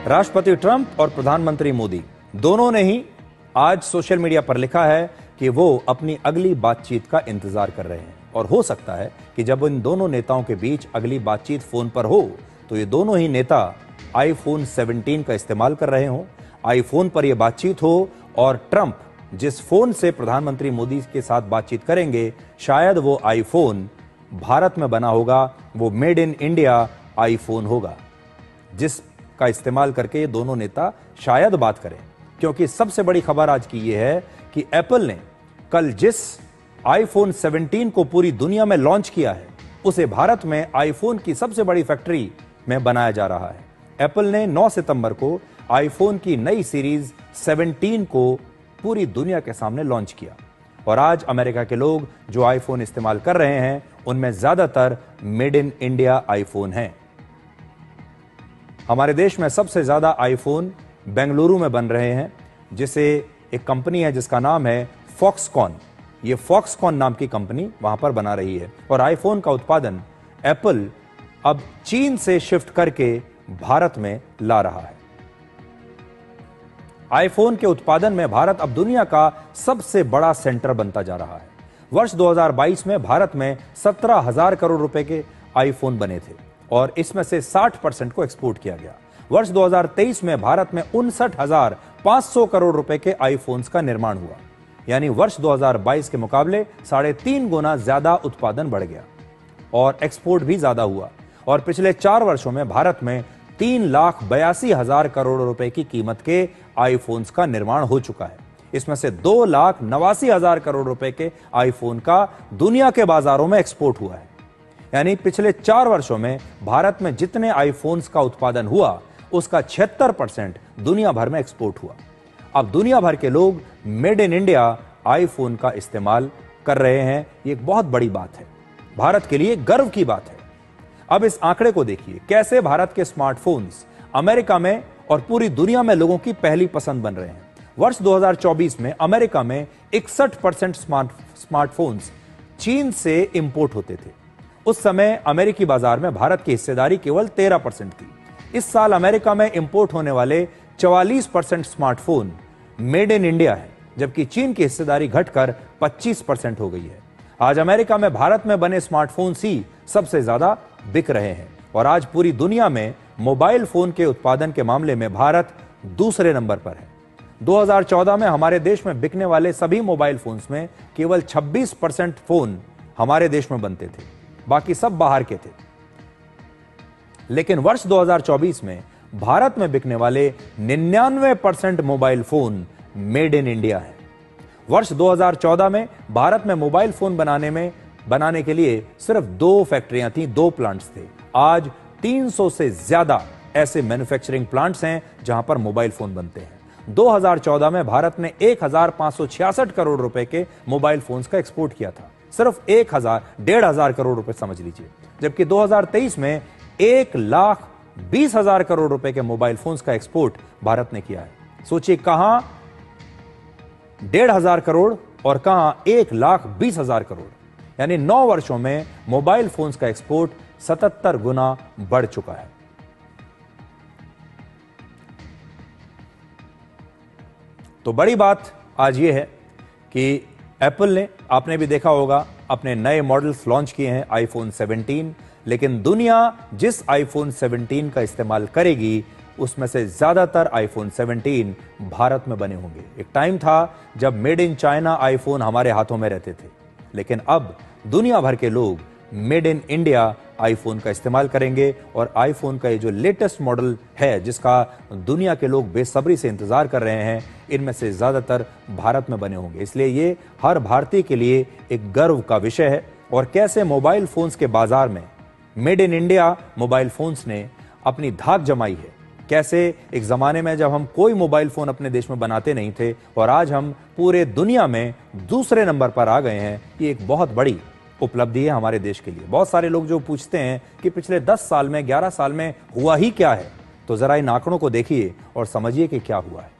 राष्ट्रपति ट्रंप और प्रधानमंत्री मोदी दोनों ने ही आज सोशल मीडिया पर लिखा है कि वो अपनी अगली बातचीत का इंतजार कर रहे हैं और हो सकता है कि जब इन दोनों नेताओं के बीच अगली बातचीत फोन पर हो तो ये दोनों ही नेता आईफोन 17 का इस्तेमाल कर रहे हों, आईफोन पर यह बातचीत हो और ट्रंप जिस फोन से प्रधानमंत्री मोदी के साथ बातचीत करेंगे शायद वो आईफोन भारत में बना होगा, वो मेड इन इंडिया आईफोन होगा जिसका इस्तेमाल करके ये दोनों नेता शायद बात करें। क्योंकि सबसे बड़ी खबर आज की ये है कि एप्पल ने कल जिस आईफोन 17 को पूरी दुनिया में लॉन्च किया है उसे भारत में आईफोन की सबसे बड़ी फैक्ट्री में बनाया जा रहा है। एप्पल ने 9 सितंबर को आईफोन की नई सीरीज 17 को पूरी दुनिया के सामने लॉन्च किया और आज अमेरिका के लोग जो आईफोन इस्तेमाल कर रहे हैं उनमें ज्यादातर मेड इन इंडिया आईफोन हैं। हमारे देश में सबसे ज्यादा आईफोन बेंगलुरु में बन रहे हैं, जिसे एक कंपनी है जिसका नाम है फॉक्सकॉन। ये फॉक्सकॉन नाम की कंपनी वहां पर बना रही है और आईफोन का उत्पादन एप्पल अब चीन से शिफ्ट करके भारत में ला रहा है। आईफोन के उत्पादन में भारत अब दुनिया का सबसे बड़ा सेंटर बनता जा रहा है। वर्ष 2022 में भारत में 17,000 करोड़ रुपए के आईफोन बने थे और इसमें से 60% को एक्सपोर्ट किया गया। वर्ष 2023 में भारत में 59,500 करोड़ रुपए के आईफोन्स का निर्माण हुआ, यानी वर्ष 2022 के मुकाबले 3.5 गुना ज्यादा उत्पादन बढ़ गया और एक्सपोर्ट भी ज्यादा हुआ। और पिछले 4 वर्षों में भारत में 3,82,000 करोड़ रुपए की कीमत के आईफोन्स का निर्माण हो चुका है। इसमें से 2,89,000 करोड़ रुपए के आईफोन का दुनिया के बाजारों में एक्सपोर्ट हुआ है। यानी पिछले 4 वर्षों में भारत में जितने आईफोन्स का उत्पादन हुआ उसका 76% दुनिया भर में एक्सपोर्ट हुआ। अब दुनिया भर के लोग मेड इन इंडिया आईफोन का इस्तेमाल कर रहे हैं। ये एक बहुत बड़ी बात है, भारत के लिए गर्व की बात है। अब इस आंकड़े को देखिए, कैसे भारत के स्मार्टफोन्स अमेरिका में और पूरी दुनिया में लोगों की पहली पसंद बन रहे हैं। वर्ष 2024 में अमेरिका में 61% स्मार्टफोन्स चीन से इंपोर्ट होते थे। उस समय अमेरिकी बाजार में भारत की हिस्सेदारी केवल 13% थी। इस साल अमेरिका में इंपोर्ट होने वाले 44% स्मार्टफोन मेड इन इंडिया है, जबकि चीन की हिस्सेदारी घटकर 25% हो गई है। आज अमेरिका में भारत में बने स्मार्टफोन्स ही सबसे ज्यादा बिक रहे हैं और आज पूरी दुनिया में मोबाइल फोन के उत्पादन के मामले में भारत दूसरे नंबर पर है। 2014 में हमारे देश में बिकने वाले सभी मोबाइल फोन्स में केवल 26% फोन हमारे देश में बनते थे, बाकी सब बाहर के थे। लेकिन वर्ष 2024 में भारत में बिकने वाले 99% mobile phone made in India है। वर्ष 2014 में भारत में मोबाइल फोन बनाने के लिए सिर्फ 2 फैक्ट्रियां थीं, 2 प्लांट्स थे। आज 300 से ज्यादा ऐसे मैन्युफैक्चरिंग प्लांट्स हैं जहां पर मोबाइल फोन बनते हैं। 2014 में भारत ने 1,566 करोड़ रुपए के मोबाइल फोन्स का एक्सपोर्ट किया था, सिर्फ 1,500 करोड़ रुपए समझ लीजिए, जबकि 2023 में 1,20,000 करोड़ रुपए के मोबाइल फोन्स का एक्सपोर्ट भारत ने किया है। सोचिए, कहां 1,500 करोड़ और कहां 1,20,000 करोड़, यानी 9 वर्षों में मोबाइल फोन्स का एक्सपोर्ट 77 गुना बढ़ चुका है। तो बड़ी बात आज यह है कि एप्पल ने, आपने भी देखा होगा, अपने नए मॉडल्स लॉन्च किए हैं आईफोन 17, लेकिन दुनिया जिस आईफोन 17 का इस्तेमाल करेगी उसमें से ज्यादातर आईफोन 17 भारत में बने होंगे। एक टाइम था जब मेड इन चाइना आईफोन हमारे हाथों में रहते थे, लेकिन अब दुनिया भर के लोग मेड इन इंडिया आईफोन का इस्तेमाल करेंगे और आईफोन का ये जो लेटेस्ट मॉडल है जिसका दुनिया के लोग बेसब्री से इंतजार कर रहे हैं, इनमें से ज्यादातर भारत में बने होंगे। इसलिए ये हर भारतीय के लिए एक गर्व का विषय है। और कैसे मोबाइल फोन्स के बाजार में made in India mobile phones ने अपनी धाक जमाई है, कैसे एक जमाने में जब हम कोई मोबाइल फोन अपने देश में बनाते नहीं थे और आज हम पूरे दुनिया में दूसरे नंबर पर आ गए हैं। ये एक बहुत बड़ी उपलब्धि है हमारे देश के लिए। बहुत सारे लोग जो पूछते हैं कि पिछले 10 साल में 11 साल में हुआ ही क्या है, तो जरा इन आंकड़ों को देखिए और समझिए कि क्या हुआ है।